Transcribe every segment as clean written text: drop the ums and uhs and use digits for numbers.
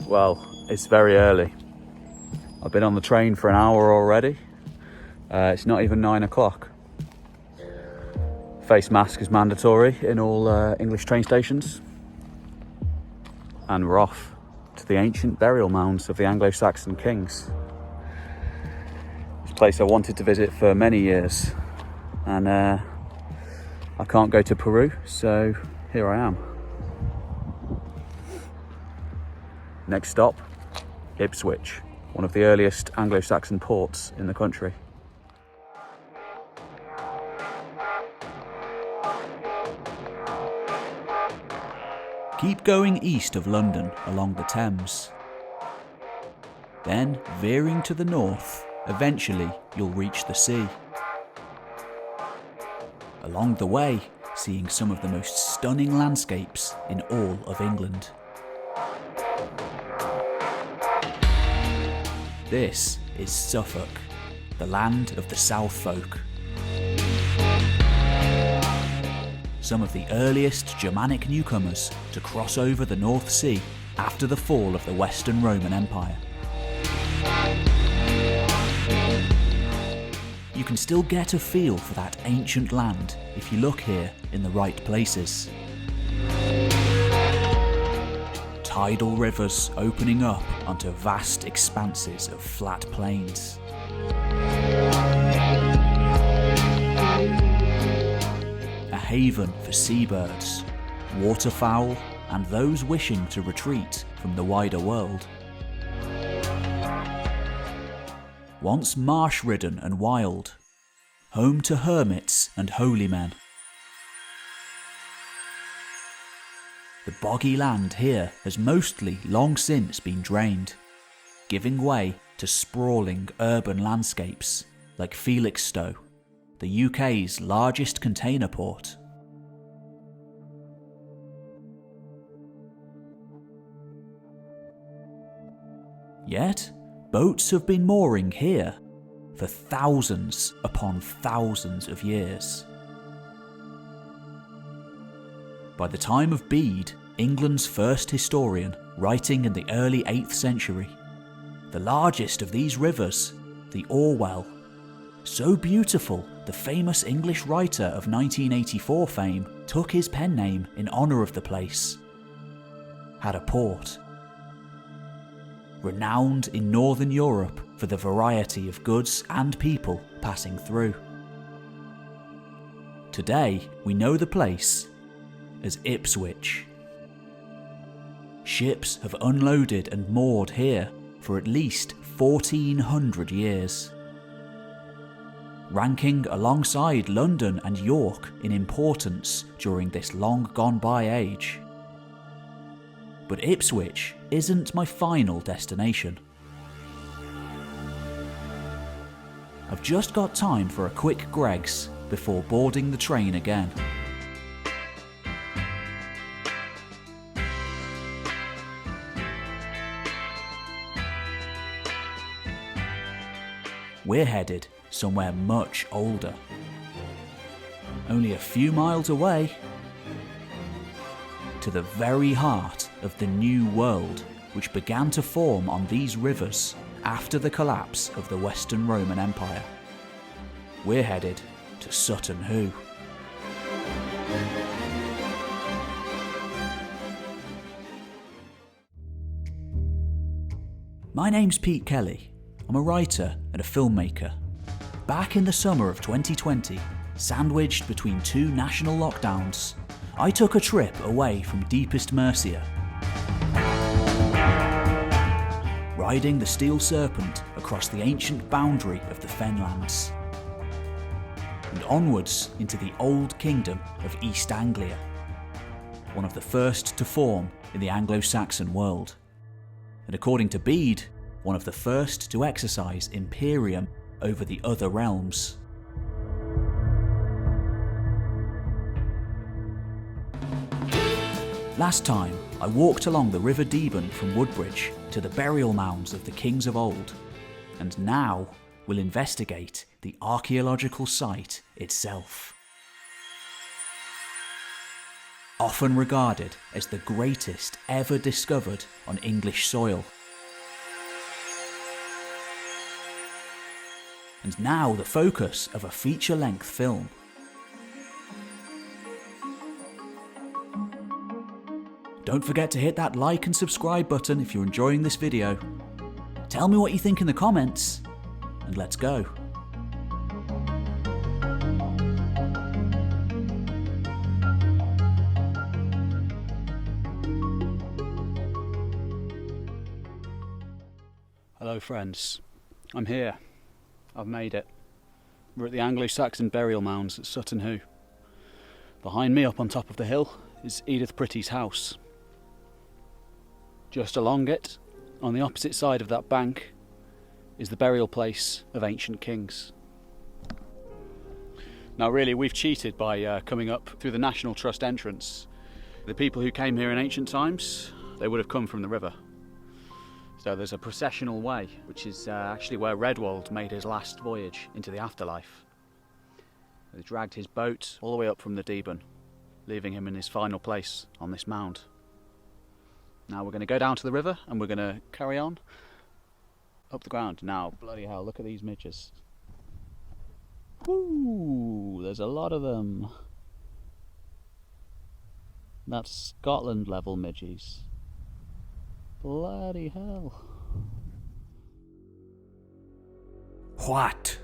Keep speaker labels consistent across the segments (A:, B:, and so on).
A: Well, it's very early. I've been on the train for an hour already. It's not even 9 o'clock. Face mask is mandatory in all English train stations. And we're off to the ancient burial mounds of the Anglo-Saxon kings. This place I wanted to visit for many years. And I can't go to Peru, so here I am. Next stop, Ipswich, one of the earliest Anglo-Saxon ports in the country.
B: Keep going east of London along the Thames. Then, veering to the north, eventually you'll reach the sea. Along the way, seeing some of the most stunning landscapes in all of England. This is Suffolk, the land of the South folk. Some of the earliest Germanic newcomers to cross over the North Sea after the fall of the Western Roman Empire. You can still get a feel for that ancient land if you look here in the right places. Tidal rivers opening up onto vast expanses of flat plains. A haven for seabirds, waterfowl, and those wishing to retreat from the wider world. Once marsh-ridden and wild, home to hermits and holy men. The boggy land here has mostly long since been drained, giving way to sprawling urban landscapes like Felixstowe, the UK's largest container port. Yet, boats have been mooring here for thousands upon thousands of years. By the time of Bede, England's first historian, writing in the early 8th century, the largest of these rivers, the Orwell, so beautiful the famous English writer of 1984 fame took his pen name in honour of the place, had a port. Renowned in Northern Europe for the variety of goods and people passing through. Today, we know the place as Ipswich. Ships have unloaded and moored here for at least 1400 years. Ranking alongside London and York in importance during this long gone by age. But Ipswich isn't my final destination. I've just got time for a quick Greggs before boarding the train again. We're headed somewhere much older. Only a few miles away, to the very heart of the New World, which began to form on these rivers after the collapse of the Western Roman Empire. We're headed to Sutton Hoo. My name's Pete Kelly. I'm a writer and a filmmaker. Back in the summer of 2020, sandwiched between two national lockdowns, I took a trip away from deepest Mercia. Riding the Steel Serpent across the ancient boundary of the Fenlands. And onwards into the old kingdom of East Anglia, one of the first to form in the Anglo-Saxon world. And according to Bede, one of the first to exercise imperium over the other realms. Last time, I walked along the River Deben from Woodbridge to the burial mounds of the kings of old, and now we'll investigate the archaeological site itself. often regarded as the greatest ever discovered on English soil. And now the focus of a feature-length film. Don't forget to hit that like and subscribe button if you're enjoying this video. Tell me what you think in the comments, and let's go.
A: Hello friends, I'm here. I've made it. We're at the Anglo-Saxon burial mounds at Sutton Hoo. Behind me up on top of the hill is Edith Pretty's house. Just along it, on the opposite side of that bank, is the burial place of ancient kings. Now really, we've cheated by coming up through the National Trust entrance. The people who came here in ancient times, they would have come from the river. So there's a processional way, which is actually where Redwald made his last voyage into the afterlife. They dragged his boat all the way up from the Deben, leaving him in his final place on this mound. Now we're going to go down to the river and we're going to carry on up the ground. Now, bloody hell, look at these midges. Woo, there's a lot of them. That's Scotland level midges. Bloody hell.
B: What?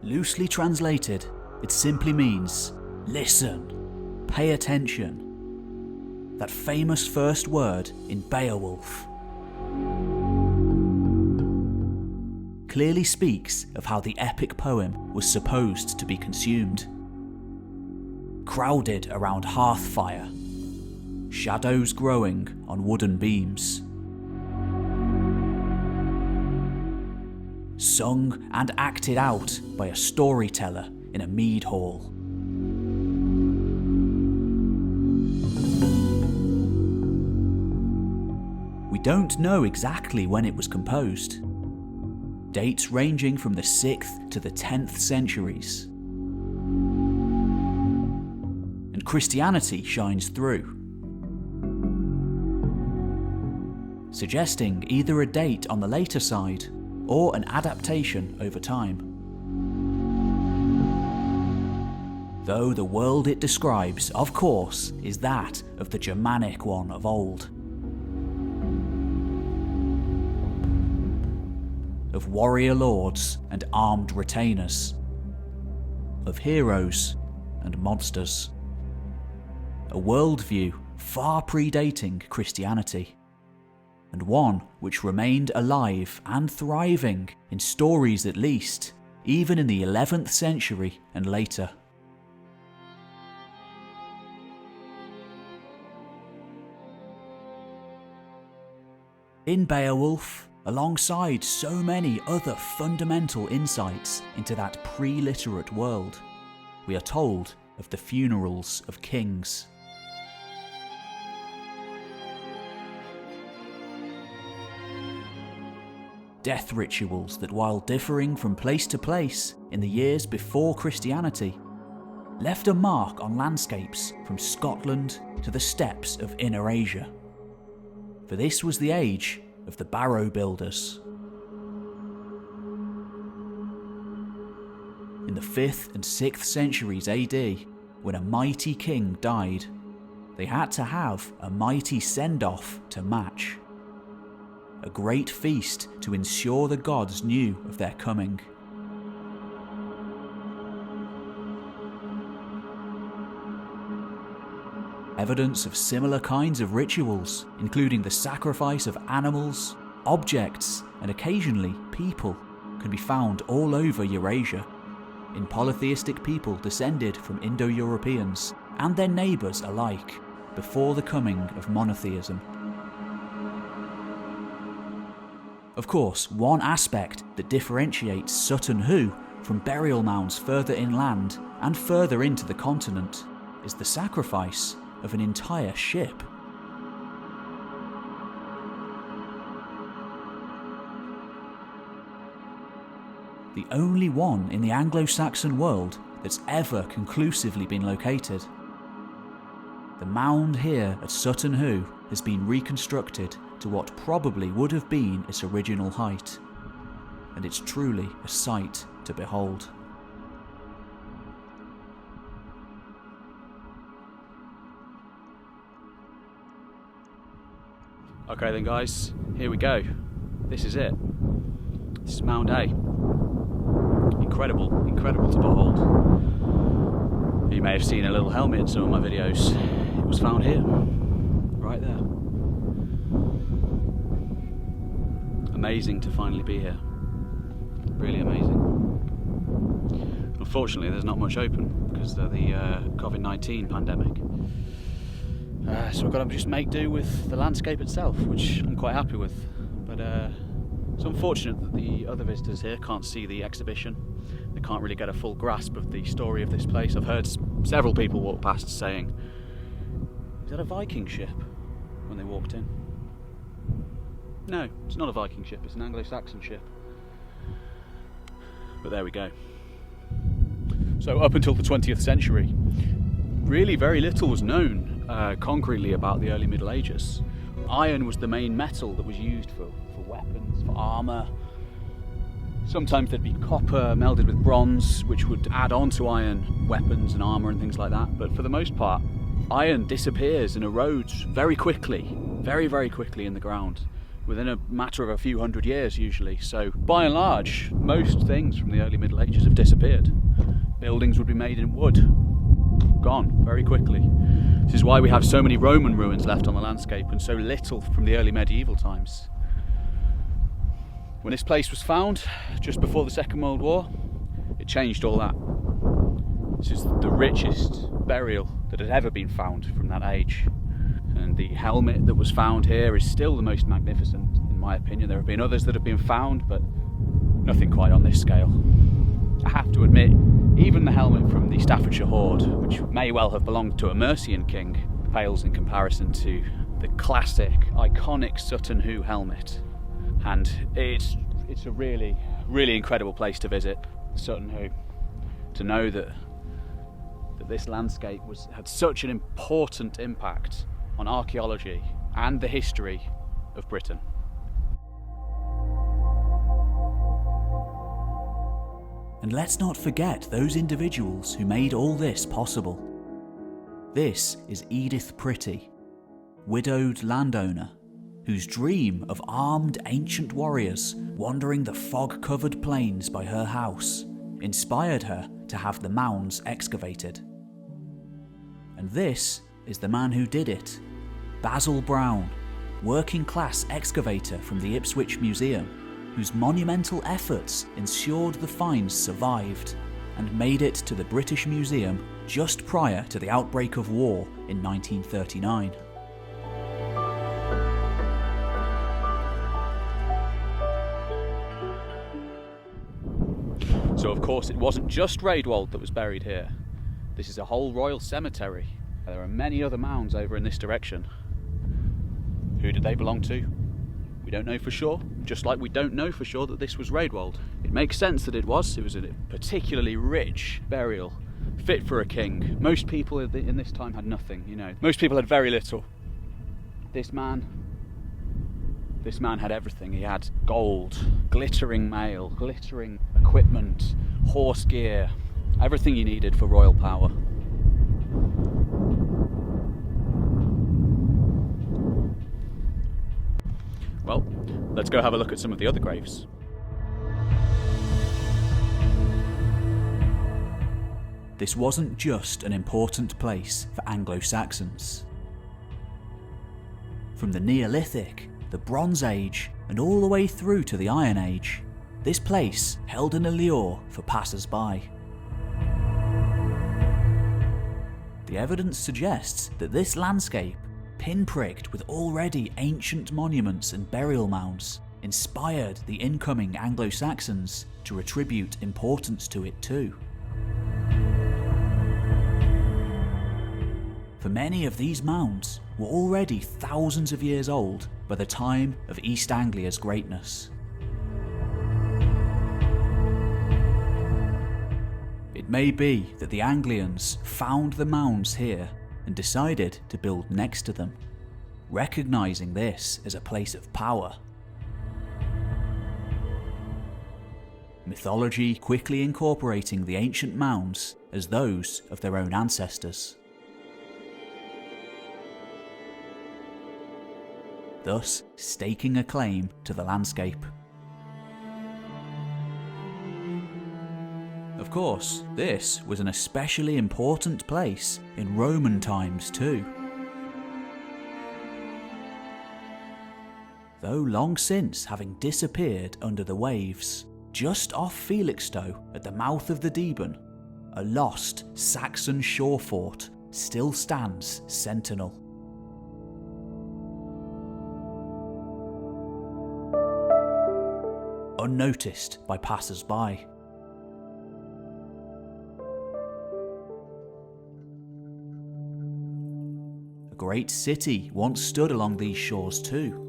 B: Loosely translated, it simply means listen, pay attention. That famous first word in Beowulf clearly speaks of how the epic poem was supposed to be consumed. Crowded around hearth fire, shadows growing on wooden beams. Sung and acted out by a storyteller in a mead hall. We don't know exactly when it was composed. Dates ranging from the 6th to the 10th centuries. And Christianity shines through, suggesting either a date on the later side or an adaptation over time. Though the world it describes, of course, is that of the Germanic one of old. Of warrior lords and armed retainers. Of heroes and monsters. A worldview far predating Christianity. And one which remained alive and thriving in stories at least, even in the 11th century and later. In Beowulf, alongside so many other fundamental insights into that pre-literate world, we are told of the funerals of kings. Death rituals that, while differing from place to place in the years before Christianity, left a mark on landscapes from Scotland to the steppes of Inner Asia. For this was the age of the barrow builders. In the 5th and 6th centuries AD, when a mighty king died, they had to have a mighty send-off to match. A great feast to ensure the gods knew of their coming. Evidence of similar kinds of rituals, including the sacrifice of animals, objects, and occasionally people, can be found all over Eurasia, in polytheistic people descended from Indo-Europeans and their neighbours alike, before the coming of monotheism. Of course, one aspect that differentiates Sutton Hoo from burial mounds further inland and further into the continent is the sacrifice of an entire ship. The only one in the Anglo-Saxon world that's ever conclusively been located. The mound here at Sutton Hoo has been reconstructed to what probably would have been its original height, and it's truly a sight to behold.
A: Okay then guys, here we go. This is it. This is Mound A. Incredible, incredible to behold. You may have seen a little helmet in some of my videos. It was found here, right there. Amazing to finally be here. Really amazing. Unfortunately, there's not much open because of the COVID-19 pandemic. So we've got to just make do with the landscape itself, which I'm quite happy with. But it's unfortunate that the other visitors here can't see the exhibition. They can't really get a full grasp of the story of this place. I've heard several people walk past saying, "Is that a Viking ship?" when they walked in. No, it's not a Viking ship, it's an Anglo-Saxon ship. But there we go. So up until the 20th century, really very little was known concretely about the early Middle Ages. Iron was the main metal that was used for weapons, for armour. Sometimes there'd be copper melded with bronze, which would add on to iron weapons and armour and things like that. But for the most part, iron disappears and erodes very quickly, very, very quickly in the ground, within a matter of a few hundred years usually. So by and large, most things from the early Middle Ages have disappeared. Buildings would be made in wood, gone very quickly. This is why we have so many Roman ruins left on the landscape and so little from the early medieval times. When this place was found, just before the Second World War, it changed all that. This is the richest burial that had ever been found from that age. And the helmet that was found here is still the most magnificent, in my opinion. There have been others that have been found, but nothing quite on this scale. I have to admit, even the helmet from the Staffordshire Hoard, which may well have belonged to a Mercian king, pales in comparison to the classic, iconic Sutton Hoo helmet. And it's a really, really incredible place to visit, Sutton Hoo. To know that this landscape had such an important impact on archaeology and the history of Britain.
B: And let's not forget those individuals who made all this possible. This is Edith Pretty, widowed landowner, whose dream of armed ancient warriors wandering the fog-covered plains by her house inspired her to have the mounds excavated. And this is the man who did it, Basil Brown, working-class excavator from the Ipswich Museum, whose monumental efforts ensured the finds survived and made it to the British Museum just prior to the outbreak of war in 1939.
A: So of course it wasn't just Raedwald that was buried here. This is a whole royal cemetery. There are many other mounds over in this direction. Who did they belong to? We don't know for sure, just like we don't know for sure that this was Raedwald. It makes sense that it was. It was a particularly rich burial, fit for a king. Most people in this time had nothing, you know. Most people had very little. This man had everything. He had gold, glittering mail, glittering equipment, horse gear, everything he needed for royal power. Well, let's go have a look at some of the other graves.
B: This wasn't just an important place for Anglo-Saxons. From the Neolithic, the Bronze Age, and all the way through to the Iron Age, this place held an allure for passers-by. The evidence suggests that this landscape, pinpricked with already ancient monuments and burial mounds, inspired the incoming Anglo-Saxons to attribute importance to it too. For many of these mounds were already thousands of years old by the time of East Anglia's greatness. It may be that the Anglians found the mounds here and decided to build next to them, recognizing this as a place of power. Mythology quickly incorporating the ancient mounds as those of their own ancestors. Thus staking a claim to the landscape. Of course, this was an especially important place in Roman times too. Though long since having disappeared under the waves, just off Felixstowe at the mouth of the Deben, a lost Saxon shore fort still stands sentinel. Unnoticed by passers-by. A great city once stood along these shores too.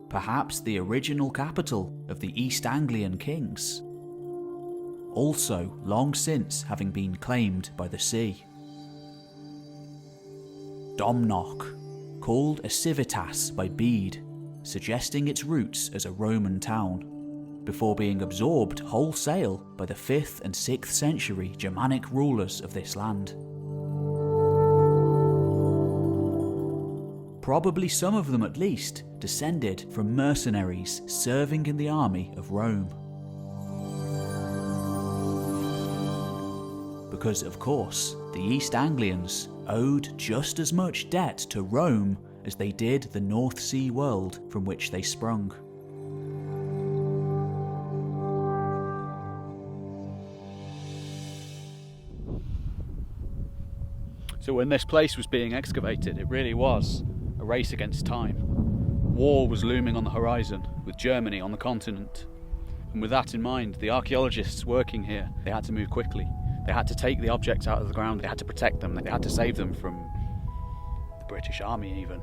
B: Perhaps the original capital of the East Anglian kings. Also long since having been claimed by the sea. Domnoch, called a civitas by Bede, suggesting its roots as a Roman town, before being absorbed wholesale by the 5th and 6th century Germanic rulers of this land. Probably some of them at least descended from mercenaries serving in the army of Rome. Because of course, the East Anglians owed just as much debt to Rome as they did the North Sea world from which they sprung.
A: So when this place was being excavated, it really was a race against time. War was looming on the horizon, with Germany on the continent. And with that in mind, the archaeologists working here, they had to move quickly. They had to take the objects out of the ground, they had to protect them, they had to save them from the British Army even.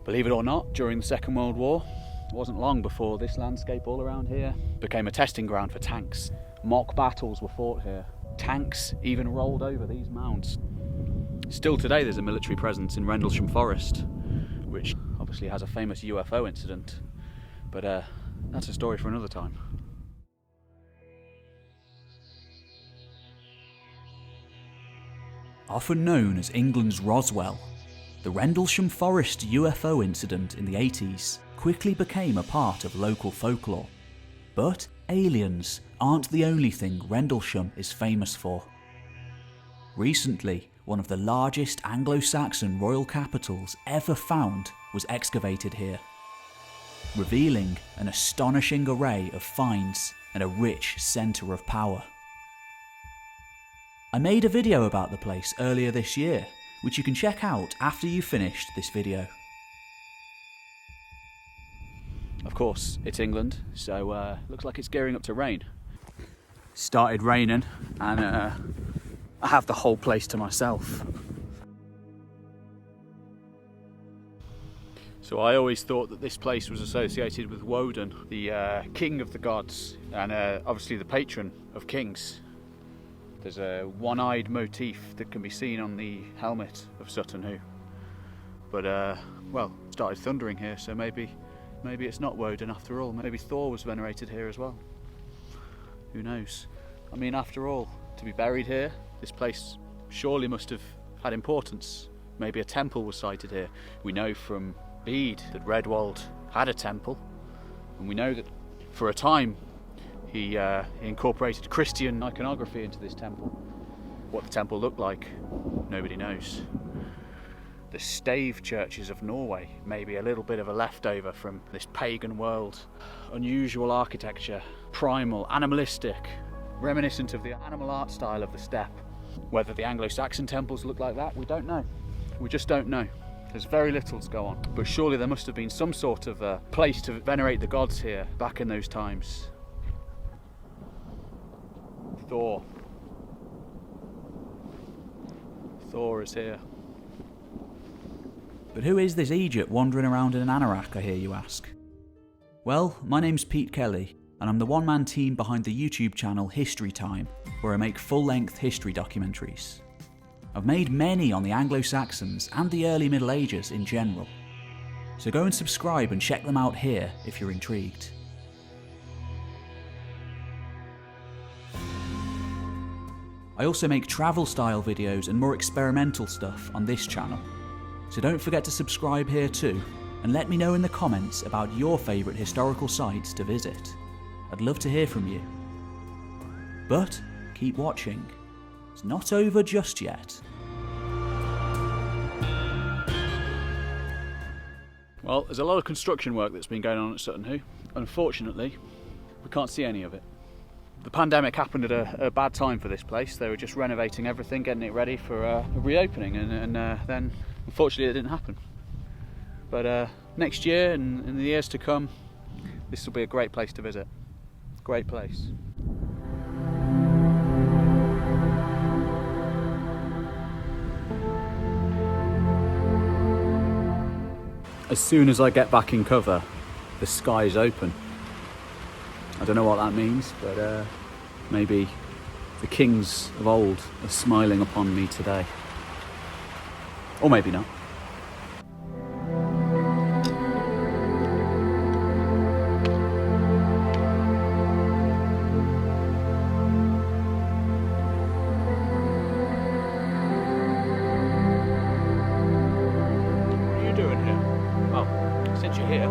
A: Believe it or not, during the Second World War, it wasn't long before this landscape all around here became a testing ground for tanks. Mock battles were fought here. Tanks even rolled over these mounds. Still today there's a military presence in Rendlesham Forest, which obviously has a famous UFO incident, but that's a story for another time.
B: Often known as England's Roswell, the Rendlesham Forest UFO incident in the 80s quickly became a part of local folklore. But aliens aren't the only thing Rendlesham is famous for. Recently, one of the largest Anglo-Saxon royal capitals ever found was excavated here, revealing an astonishing array of finds and a rich centre of power. I made a video about the place earlier this year, which you can check out after you've finished this video.
A: Of course, it's England, so looks like it's gearing up to rain. Started raining, and I have the whole place to myself. So I always thought that this place was associated with Woden, the king of the gods, and obviously the patron of kings. There's a one-eyed motif that can be seen on the helmet of Sutton Hoo. But well, it started thundering here, so maybe it's not Woden after all. Maybe Thor was venerated here as well. Who knows? I mean, after all, to be buried here, this place surely must have had importance. Maybe a temple was sited here. We know from Bede that Redwald had a temple, and we know that for a time he incorporated Christian iconography into this temple. What the temple looked like, nobody knows. The stave churches of Norway may be a little bit of a leftover from this pagan world. Unusual architecture, primal, animalistic, reminiscent of the animal art style of the steppe. Whether the Anglo-Saxon temples look like that, we don't know. We just don't know. There's very little to go on. But surely there must have been some sort of place to venerate the gods here back in those times. Thor. Thor is here.
B: But who is this Egypt wandering around in an anorak, I hear you ask? Well, my name's Pete Kelly, and I'm the one-man team behind the YouTube channel History Time, where I make full-length history documentaries. I've made many on the Anglo-Saxons and the early Middle Ages in general, so go and subscribe and check them out here if you're intrigued. I also make travel style videos and more experimental stuff on this channel, so don't forget to subscribe here too, and let me know in the comments about your favourite historical sites to visit. I'd love to hear from you. But keep watching. It's not over just yet.
A: Well, there's a lot of construction work that's been going on at Sutton Hoo. Unfortunately, we can't see any of it. The pandemic happened at a bad time for this place. They were just renovating everything, getting it ready for a reopening, and then unfortunately it didn't happen. But next year and in the years to come, this will be a great place to visit. Great place. As soon as I get back in cover, the sky's open. I don't know what that means, but maybe the kings of old are smiling upon me today. Or maybe not. What are you doing here? Well, since you're here,